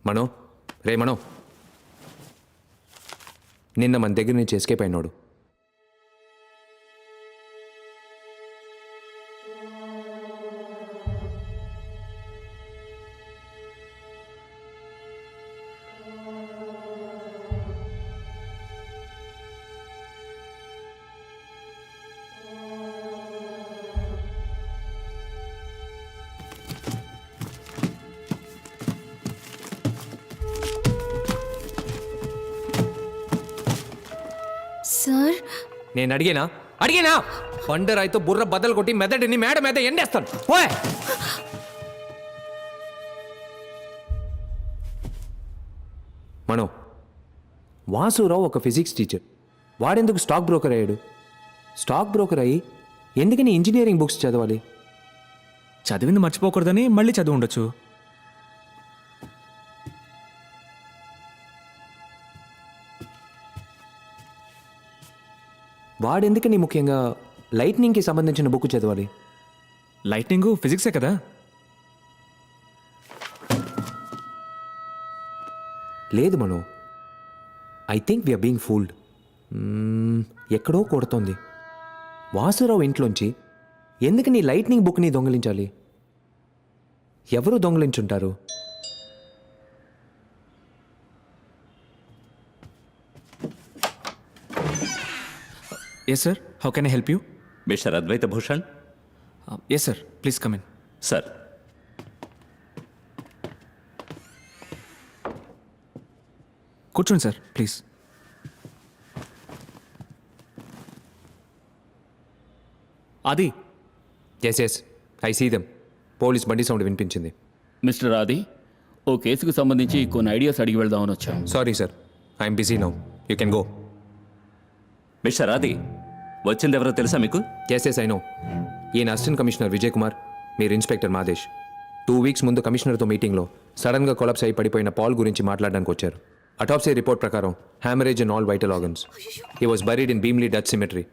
మనో రే మనో, నిన్న మన దగ్గర నుంచి ఎస్కేప్ అయినాడు. సార్, నేను అడిగినా బండరాయితో బుర్ర బద్దలు కొట్టి మెదడిని మేడ మీద ఎండేస్తాను. ఓయ్ మనో, వాసురావు ఒక ఫిజిక్స్ టీచర్. వాడెందుకు స్టాక్ బ్రోకర్ అయ్యాడు? స్టాక్ బ్రోకర్ అయ్యి ఎందుకని ఇంజనీరింగ్ బుక్స్ చదవాలి? చదివింది మర్చిపోకూడదని మళ్ళీ చదివి ఉండొచ్చు. వాడెందుకని ముఖ్యంగా లైట్నింగ్కి సంబంధించిన బుక్ చదవాలి? లైట్నింగ్ ఫిజిక్సే కదా. లేదు Mano, I think we are being fooled. ఎక్కడో కొడుతోంది. వాసురావు ఇంట్లోంచి ఎందుకని లైట్నింగ్ బుక్ని దొంగిలించాలి? ఎవరు దొంగిలించుంటారు? Yes sir, how can I help you? Mister Advaita Bhushan. Yes sir, please come in. Sir, కూర్చోండి సార్, ప్లీజ్. అది yes I see them. Police బండి సౌండ్ వినిపించింది. మిస్టర్ ఆది, ఓ కేసుకు సంబంధించి కొన్ని ఐడియాస్ అడిగి వెళ్దామని వచ్చాం. Sorry sir, I'm busy now, you can go. Mister Aadi, వచ్చిందెవరో తెలుసా మీకు? Yes I know. ఈయన అసిస్టెంట్ కమిషనర్ విజయ్ కుమార్, మీరు ఇన్స్పెక్టర్ మాదేశ్. 2 వీక్స్ ముందు కమిషనర్తో మీటింగ్లో సడన్గా కొలాప్స్ అయి పడిపోయిన పాల్ గురించి మాట్లాడడానికి వచ్చారు. అటాప్సీ రిపోర్ట్ ప్రకారం haemorrhage in all vital organs. He was buried in Bheemili Dutch cemetery.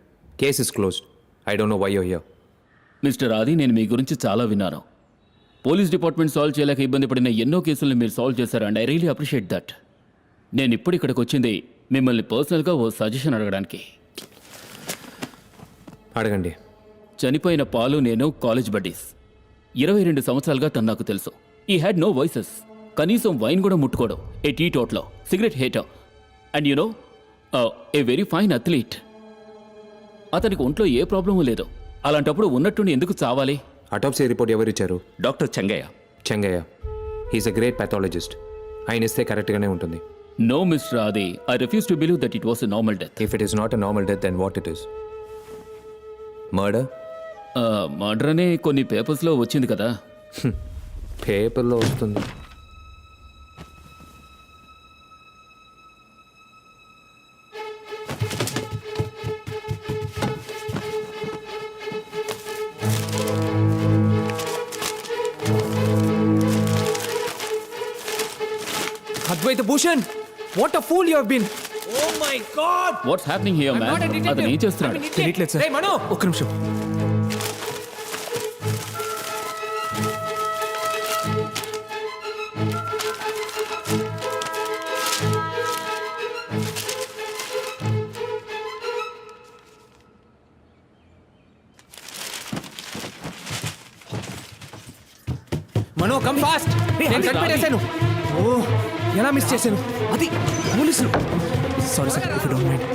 Case is closed. I don't know why you here. Mister Adi, నేను మీ గురించి చాలా విన్నాను. పోలీస్ డిపార్ట్మెంట్ సాల్వ్ చేయలేక ఇబ్బంది పడిన ఎన్నో కేసులను మీరు సాల్వ్ చేశారు, and I really appreciate that. నేను ఇప్పుడు ఇక్కడికి వచ్చింది మిమ్మల్ని పర్సనల్గా ఓ సజెషన్ అడగడానికి. అడగండి. చనిపోయిన పాలు నేను కాలేజ్ బడ్డీస్. 22 సంవత్సరాలుగా తను నాకు తెలుసు. He had no vices. కనీసం వైన్ కూడా ముట్టుకోడు. A teetotaller cigarette hater. And you know, a very fine athlete. అతనికి ఒంట్లో ఏ ప్రాబ్లము లేదు. అలాంటప్పుడు ఉన్నట్టుండి ఎందుకు చావాలి? అటాప్సీ రిపోర్ట్ ఎవరు ఇచ్చారు? Doctor Chengayya. He's a great pathologist. ఆయన ఇస్తే కరెక్ట్గానే ఉంటుంది. No mister Adi, I refuse to believe that it was a normal death. If it is not a normal death, then what it is? Murder? Murder అనే కొన్ని పేపర్స్లో వచ్చింది కదా. పేపర్లో వస్తుంది. Advaita Bhushan, what a fool you have been. Oh my God, what's happening here man? అతను ఏం చేస్తున్నాడు? తెలియట్లేదు సార్. రేయ్ మనో, ఒక్క నిమిషం. Mano come fast. నేను కనిపెట్టేశాను. ఓ, ఎలా మిస్ చేశాను? అది పోలీసులు. Sorry sir, if you don't mind.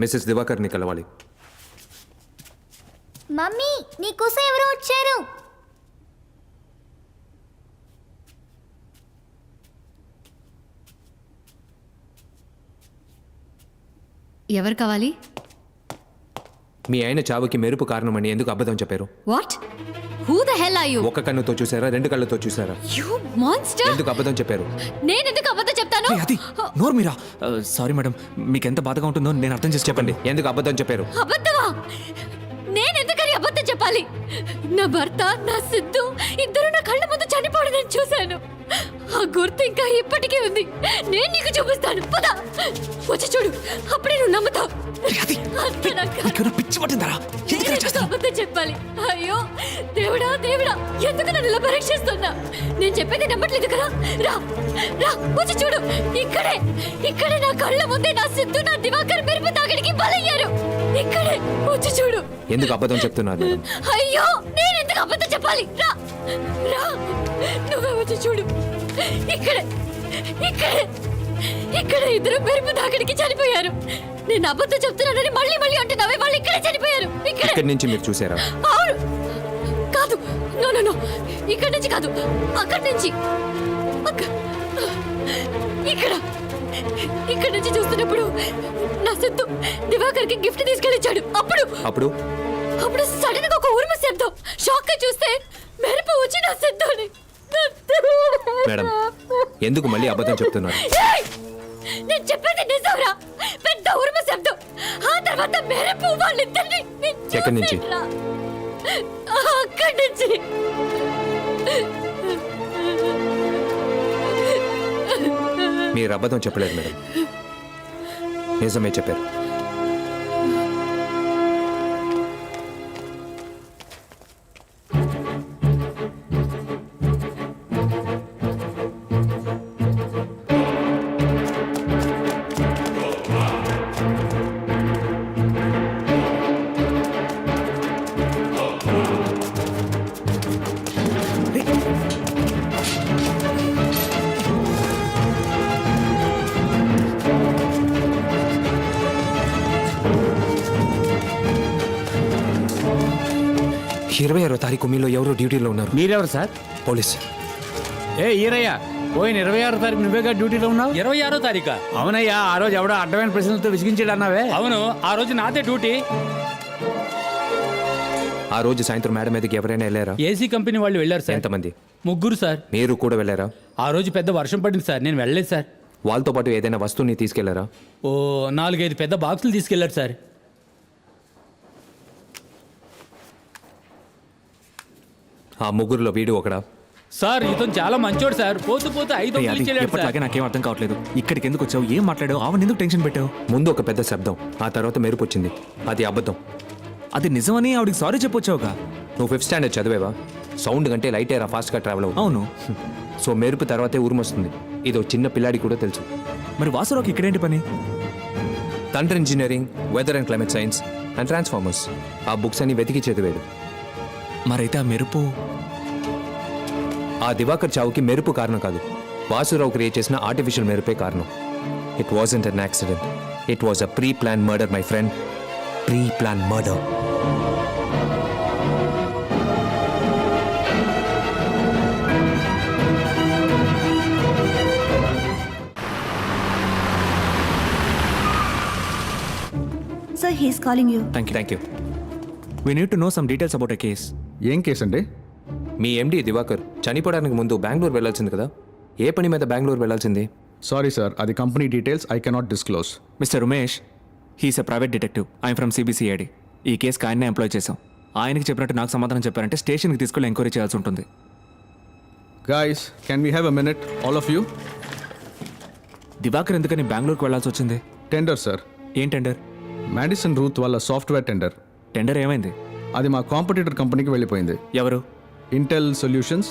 Mrs దివాకర్ని కలవాలి. మమ్మీ, నీకోసం ఎవరో వచ్చారు. ఎవరు కావాలి? మీ ఆయన చావుకి మెరుపు కారణమని ఎందుకు అబద్ధం చెప్పారు? What? Who the hell are you? ఒక కన్నుతో చూసారా, 2 కళ్ళతో చూసారా? You monster! ఎందుకు అబద్ధం చెప్పారు? నేను ఎందుకు అబద్ధం చెప్తాను? అది నోరు మీరా. సారీ మేడం, మీకు ఎంత బాధగా ఉంటుందో నేను అర్థం చేసి చెప్పండి, ఎందుకు అబద్ధం చెప్పారు? అబద్ధమా? నేను ఎందుకని అబద్ధం చెప్పాలి? నా భర్త, నా సిద్ధు ఇద్దరు నా కళ్ళ ముందు చనిపోవడం నేను చూశాను. ఆ గుర్తు ఇంకా ఇప్పటికీ ఉంది. నేను నీకు చూపిస్తాను. పద, వచ్చి చూడు, అప్పుడే నువ్వు నమ్ముతావు. పిచ్చి పట్టిందరా? అబద్ధం చెప్పాలి. అయ్యో దేవుడా దేవుడా, ఎందుకు నన్ను ఇలా పరీక్షిస్తున్నా? నేను చెప్పేది నమ్మట్లేదు కదా. రా రా, వచ్చి చూడు. ఇక్కడే నా కళ్ళ ముందే నా సిద్ధు, నా దివాకర్ మెరుపు తాకిడికి బలయ్యారు. ఇక్కడే వచ్చి చూడు. ఎందుకు అబద్ధం చెప్తున్నారు మేడం? అయ్యో, నేను ఎందుకు అబద్ధం చెప్పాలి? రా రా, నువ్వే వచ్చి చూడు. ఇక్కడే ఇద్దరు మెరుపు తాకిడికి చనిపోయారు. నేను అబద్ధం చెప్తున్నానని మళ్ళీ మళ్ళీ అంటున్నావే, వాళ్ళు ఇక్కడే చనిపోయారు. ఇక్కడి నుంచి మీరు చూసారా? అవును. కాదు, నో నో నో, ఇక్కడి నుంచి కాదు, అక్కడి నుంచి. ఇక్కడ నుంచి చూస్తున్నప్పుడు నా సిద్ధు దివాకర్కి గిఫ్ట్ తీసుకెళ్ళిచ్చాడు. అప్పుడు సడన్ గా ఒక ఉరుము శబ్దం. షాక్ గా చూస్తే మెరుపు వచ్చి నా సిద్ధుని. మేడం, ఎందుకు మళ్ళీ అబద్ధం చెప్తున్నారు? ఏయ్! నేను చెప్పేది నిజంరా. పెద్ద ఉరుము శబ్దం, ఆ తర్వాత మెరుపు. వాళ్ళిద్దరిని నేను ఎక్కడి నుంచి? చూశానురా. అక్కడి నుంచి. మీరు అబద్ధం చెప్పలేదు మేడం, నిజమే చెప్పారు. ఇరవై 26వ తారీఖు మీలో ఎవరో డ్యూటీలో ఉన్నారు. మీరెవరు సార్? పోలీస్. ఈరయ్య, పోయిన 26వ తారీఖు నువ్వేగా డ్యూటీలో ఉన్నావు? 26వ తారీఖా? అవునయ్యా, ఆ రోజు ఎవడో అడ్డమైన ప్రశ్నలతో విసిగించాడు అన్నావే. అవును, ఆ రోజు నాదే డ్యూటీ. ఆ రోజు సాయంత్రం మేడం మీదకి ఎవరైనా వెళ్ళారా? ఏసీ కంపెనీ వాళ్ళు వెళ్ళారు సార్. ఎంతమంది? 3 సార్. మీరు కూడా వెళ్ళారా? ఆ రోజు పెద్ద వర్షం పడింది సార్, నేను వెళ్ళలేదు సార్. వాళ్ళతో పాటు ఏదైనా వస్తువుని తీసుకెళ్లారా? ఓ 4-5 పెద్ద బాక్సులు తీసుకెళ్లారు సార్. ఆ ముగ్గురులో వీడు ఒకడా? సార్ ఇతను చాలా మంచోడు సార్. పోతూ 5 తీసుకెళ్ళాడు సార్. ఎప్పటిలాగే నాకేం అర్థం కావట్లేదు. ఇక్కడికి ఎందుకు వచ్చావు? ఏం మాట్లాడావు? ఆవిడ ఎందుకు టెన్షన్ పెట్టావు? ముందు ఒక పెద్ద శబ్దం, ఆ తర్వాత మెరుపు వచ్చింది. అది అబద్ధం. అది నిజమని ఆవిడకి సారీ చెప్పొచ్చావుగా. నువ్వు 5th స్టాండర్డ్ చదివేవా? సౌండ్ కంటే లైట్ ఎయిర్ ఫాస్ట్గా ట్రావెల్ అవుతుంది. అవును. సో మెరుపు తర్వాతే ఉరుమొస్తుంది. ఇదో చిన్న పిల్లాడి కూడా తెలుసు. మరి వాసురావుకి ఇక్కడేంటి పని? Thunder engineering, weather and climate science and transformers ఆ బుక్స్ అన్ని వెతికి చదివాడు. మరైతే ఆ మెరుపు ఆ దివాకర్ చావుకి మెరుపు కారణం కాదు, వాసురావు క్రియేట్ చేసిన ఆర్టిఫిషియల్ మెరుపే కారణం. It wasn't an accident, it was a pre plan murder my friend. Pre plan murder. Sir, he's calling you. Thank you. We need to know some details about a case. ఏం case అండి? మీ ఎండి దివాకర్ చనిపోవడానికి ముందు బెంగళూరు వెళ్ళాల్సింది కదా, ఏ పని మీద బెంగళూరు వెళ్ళాల్సింది? Sorry sir, అది company details, I cannot disclose. Mister Umesh, he's a private detective. I'm from CBCID. ఈ కేసుకి ఆయన్నే ఎంప్లాయ్ చేశాం. ఆయనకి చెప్పినట్టు నాకు సమాధానం చెప్పారంటే స్టేషన్కి తీసుకెళ్ళి ఎంక్వైరీ చేయాల్సి ఉంటుంది. Guys, can we have a minute all of you? Divakar ఎందుకని బెంగళూరుకి వెళ్ళాల్సి వచ్చింది? Tender sir. ఏం టెండర్? మ్యాడిసన్ రూత్ వాళ్ళ సాఫ్ట్వేర్ టెండర్. టెండర్ ఏమైంది? అది మా కాంపిటీటర్ కంపెనీకి వెళ్ళిపోయింది. ఎవరు? Intel solutions.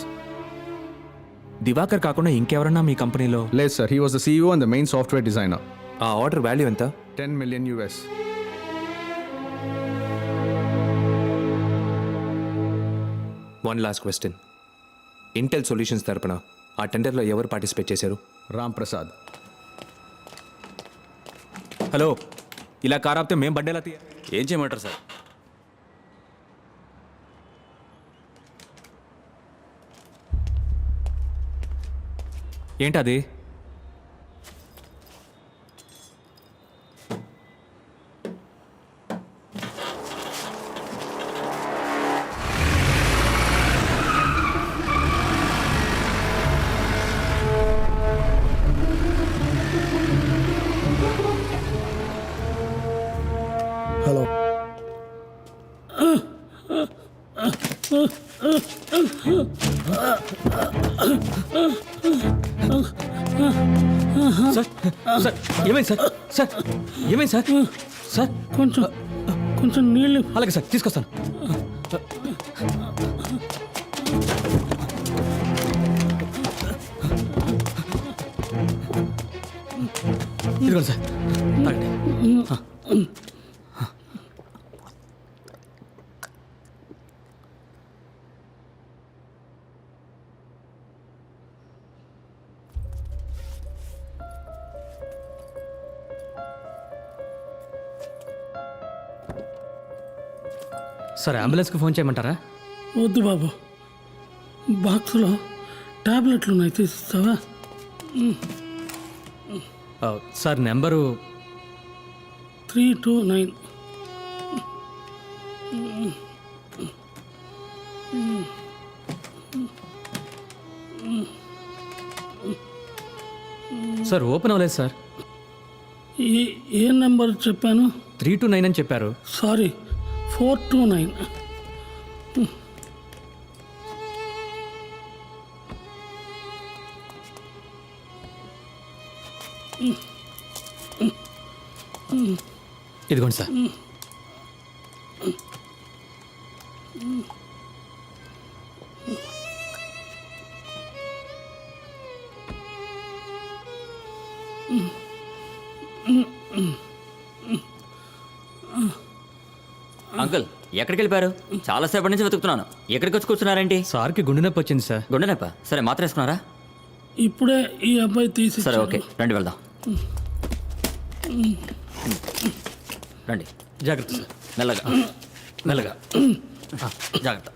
దివాకర్ కాకుండా ఇంకెవరన్నా మీ కంపెనీలో? లేదు sir, he was the CEO and the main software designer. ఆ ఆర్డర్ వాల్యూ ఎంత? $10 million US. One last question. Intel solutions తరపున ఆ టెండర్లో ఎవరు పార్టిసిపేట్ చేశారు? రామ్ ప్రసాద్. హలో, ఇలా కార్ ఆపితే మేం బడ్డేలా తీయ. ఏం చేయమంటారు సార్? ఏంటది? హలో. సార్, సార్ ఏమైంది సార్? సార్ ఏమైంది సార్? సార్ కొంచెం నీళ్ళు. అలాగే సార్, తీసుకొస్తాను. ఇదిగోండి సార్ తాగండి. సార్ అంబులెన్స్కి ఫోన్ చేయమంటారా? వద్దు బాబు, బాక్స్లో టాబ్లెట్లు ఉన్నాయి, తీసిస్తావా? Sir number 329. సార్ ఓపెన్ అవ్వలేదు సార్. ఏ నెంబర్ చెప్పాను? 329 అని చెప్పారు. సారీ, 429. ఇదిగోండి సార్. అంకుల్ ఎక్కడికి వెళ్ళిపోయారు? చాలాసేపటి నుంచి వెతుకుతున్నాను. ఎక్కడికి వచ్చి కూర్చున్నారేంటి? సార్కి గుండె నొప్పి వచ్చింది సార్. గుండె నొప్ప? సరే మాత్రం వేసుకున్నారా? ఇప్పుడే ఈ అబ్బాయి తీసి. సరే ఓకే రండి వెళ్దాం. రండి జాగ్రత్త సార్. మెల్లగా మెల్లగా జాగ్రత్త.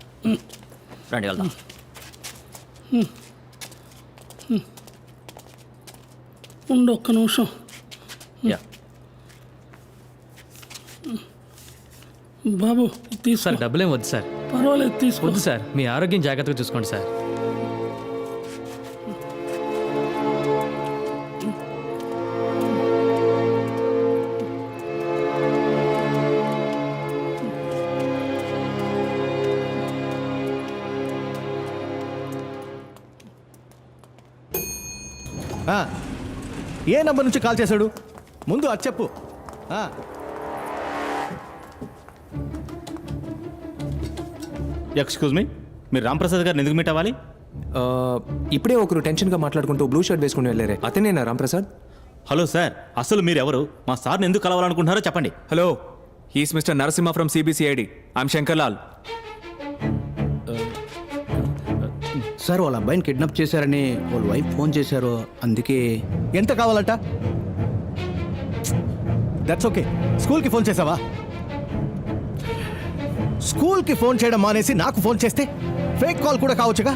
రండి వెళ్దాం. ఉండు ఒక్క నిమిషం. యా బాబు తీసుకో. సార్ డబ్బులేం వద్దు సార్. పర్వాలేదు, తీసుకో. వద్దు సార్, మీ ఆరోగ్యం జాగ్రత్తగా చూసుకోండి సార్. ఏ నంబర్ నుంచి కాల్ చేశాడు? ముందు అది చెప్పు. ఎక్స్క్యూజ్ మీ, మీరు రాంప్రసాద్ గారిని ఎందుకు మీట్ అవ్వాలి? ఇప్పుడే ఒకరు టెన్షన్గా మాట్లాడుకుంటూ బ్లూ షర్ట్ వేసుకుని వెళ్ళారే, అతనేనా రాంప్రసాద్? హలో సార్, అసలు మీరు ఎవరు? మా సార్ని ఎందుకు కలవాలనుకుంటున్నారో చెప్పండి. Hello, he's mister Narasimha from CBCID. I'm Shankar Lal. Sir వాళ్ళ అబ్బాయిని కిడ్నాప్ చేశారని వాళ్ళ వైఫ్ ఫోన్ చేశారు, అందుకే. ఎంత కావాలంట? That's okay. స్కూల్కి ఫోన్ చేసావా? స్కూల్కి ఫోన్ చేయడం మానేసి నాకు ఫోన్ చేస్తే ఫేక్ కాల్ కూడా కావచ్చుగా.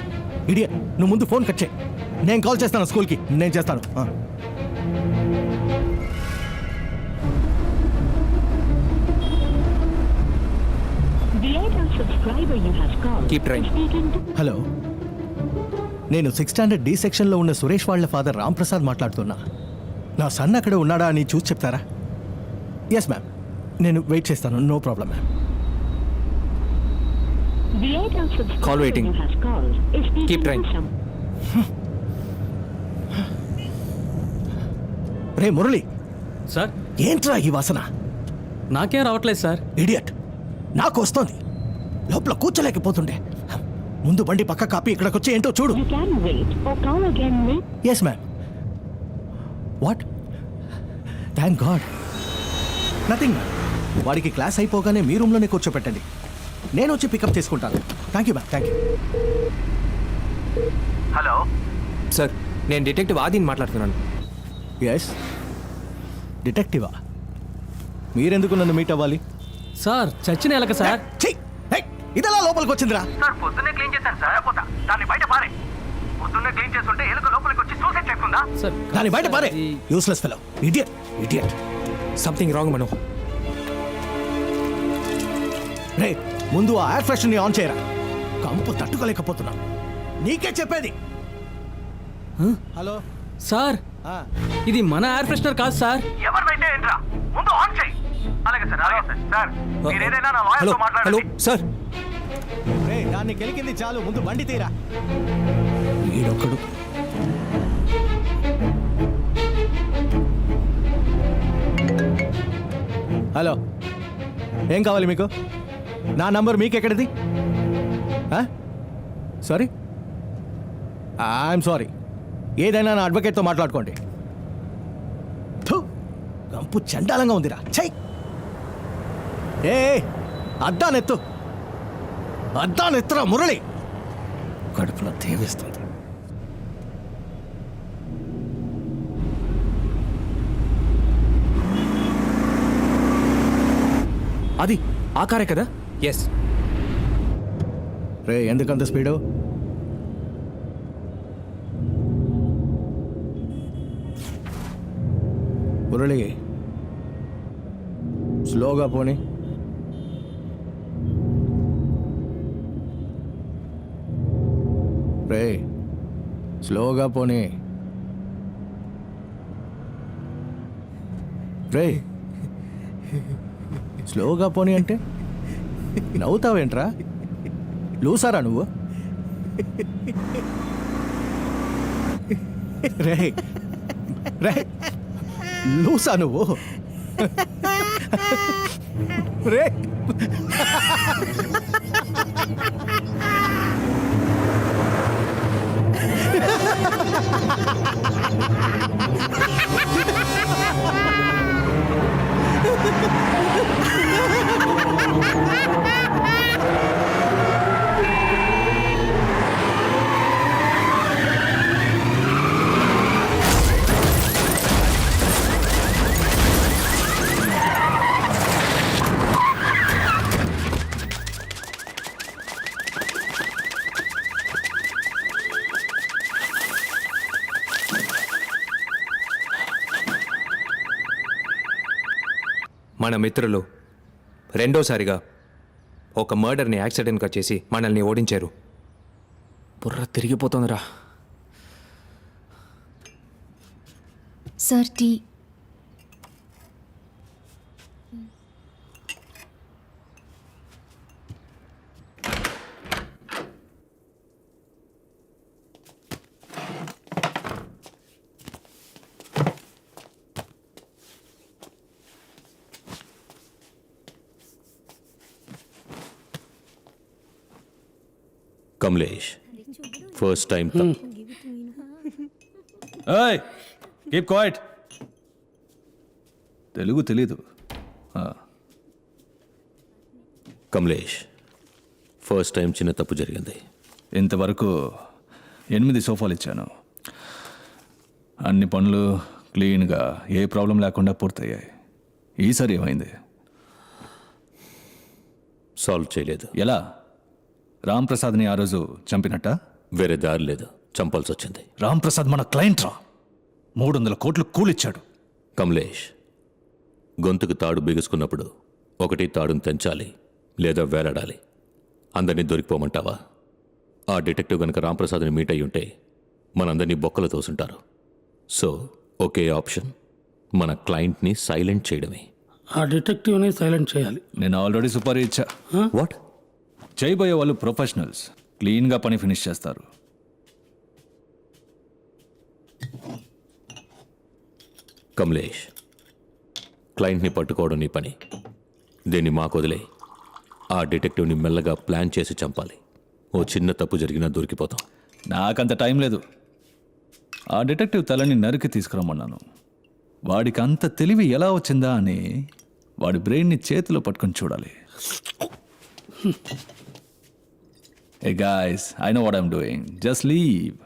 ఇడియట్, నువ్వు ముందు ఫోన్ కట్ చేయి. నేను కాల్ చేస్తాను స్కూల్కి, నేను చేస్తాను. Keep train. హలో, నేను 6th స్టాండర్డ్ డి సెక్షన్లో ఉన్న సురేష్ వాళ్ళ ఫాదర్ రాంప్రసాద్ మాట్లాడుతున్నా. నా సన్ అక్కడ ఉన్నాడా అని చూసి చెప్తారా? ఎస్ మ్యామ్, నేను వెయిట్ చేస్తాను. No problem ma'am. Call waiting. Keep train. రే మురళి, సార్ ఏంట్రా ఈ వాసన? నాకేం రావట్లేదు సార్. ఇడియట్, నాకు వస్తోంది. లోపల కూర్చోలేకపోతుండే. ముందు బండి పక్క కాపీ ఇక్కడికి వచ్చి ఏంటో చూడు. Yes ma'am. What? Thank God. Nothing ma'am. వాడికి క్లాస్ అయిపోగానే మీ రూమ్లోనే కూర్చోపెట్టండి, నేను వచ్చి పికప్ చేసుకుంటాను. Thank you ma'am, thank you. Hello sir, నేను డిటెక్టివ్ ఆదిని మాట్లాడుతున్నాను. ఎస్, డిటెక్టివా? మీరెందుకు నన్ను మీట్ అవ్వాలి? సార్ చచ్చిన ఎలక సార్. ఛీ! హే! ఇదెలా లోపలికి వచ్చిందిరా? సార్ పొద్దున్నే క్లీన్ చేశాను సార్. పోతా దాన్ని బయట పారే. పొద్దున్నే క్లీన్ చేస్తుంటే ఎలుక లోపలికి వచ్చి సూసైడ్ చేసుకుందా? సార్ దాని బయట పారే. Useless fellow. Idiot, idiot. Something wrong Mano. రే, ముందు ఆ ఎయిర్ ఫ్రెషర్ని ఆన్ చేయరా. కంపు తట్టుకోలేకపోతున్నా. నీకే చెప్పేది. హలో సార్, ఇది మన ఎయిర్ ఫ్రెషనర్ కాదు సార్. ఎవరిదైతే ఏంట్రా, ముందు ఆన్ చేయి. అలాగే సార్, అలాగే సార్. సార్ మీరు ఏదైనా నా హలో లాయర్తో హలో మాట్లాడండి. సార్. రే, దాన్ని కెలికింది చాలు, ముందు బండి తీరా. ఈడొక్కడు. హలో, ఏం కావాలి మీకు? నా నంబర్ మీకెక్కడిది? Sorry I'm sorry. ఏదైనా నా అడ్వకేట్తో మాట్లాడుకోండి. థు, గంపు చండాలంగా ఉందిరా. చెయ్ ఏ అద్దానెత్తు, అద్దానెత్తురా మురళి. కడుపులో తేవేస్తుంది. అది ఆ కారే కదా? ఎస్. రే ఎందుకంత స్పీడు? మురళి స్లోగా పోనీ. రే స్లోగా పోనీ. రే స్లోగా పోనీ అంటే నవ్వుతావేంట్రా? లూసారా నువ్వు? రే రే లూసా నువ్వు? రే మన మిత్రులు రెండోసారిగా ఒక మర్డర్ని యాక్సిడెంట్గా చేసి మనల్ని ఓడించారు. బుర్ర తిరిగిపోతుందిరా. Sir tea. Kamlesh, first time keep quiet. Telugu తెలీదు. కమలేష్, ఫస్ట్ టైం చిన్న తప్పు జరిగింది. ఇంతవరకు 8 సోఫాలు ఇచ్చాను. అన్ని పనులు క్లీన్గా ఏ ప్రాబ్లం లేకుండా పూర్తయ్యాయి. ఈసారి ఏమైంది? సాల్వ్ చేయలేదు. ఎలా? రామ్ ప్రసాద్ని ఆ రోజు చంపినట్ట? వేరే దారి లేదు, చంపాల్సి వచ్చింది. రామ్ ప్రసాద్ మన క్లయింట్ రా. 300 కోట్లు కూలిచ్చాడు. కమలేష్, గొంతుకు తాడు బిగుసుకున్నప్పుడు ఒకటి తాడును తెంచాలి లేదా వేలాడాలి. అందరినీ దొరికిపోమంటావా? ఆ డిటెక్టివ్ గనక రాంప్రసాద్ని మీట్ అయ్యి ఉంటే మనందరినీ బొక్కలు తోసుంటారు. సో ఒకే ఆప్షన్, మన క్లయింట్ని సైలెంట్ చేయడమే. ఆ డిటెక్టివ్ని సైలెంట్ చేయాలి. నేను ఆల్రెడీ సుపారీ ఇచ్చా. వాట్? చేయబోయే వాళ్ళు ప్రొఫెషనల్స్, క్లీన్గా పని ఫినిష్ చేస్తారు. కమలేష్, క్లయింట్ని పట్టుకోవడం నీ పని. దీన్ని మాకు వదిలే. ఆ డిటెక్టివ్ని మెల్లగా ప్లాన్ చేసి చంపాలి. ఓ చిన్న తప్పు జరిగినా దొరికిపోతాం. నాకంత టైం లేదు. ఆ డిటెక్టివ్ తలని నరికి తీసుకురమ్మన్నాను. వాడికి అంత తెలివి ఎలా వచ్చిందా అని వాడి బ్రెయిన్ని చేతిలో పట్టుకొని చూడాలి. Hey guys, I know what I'm doing. Just leave.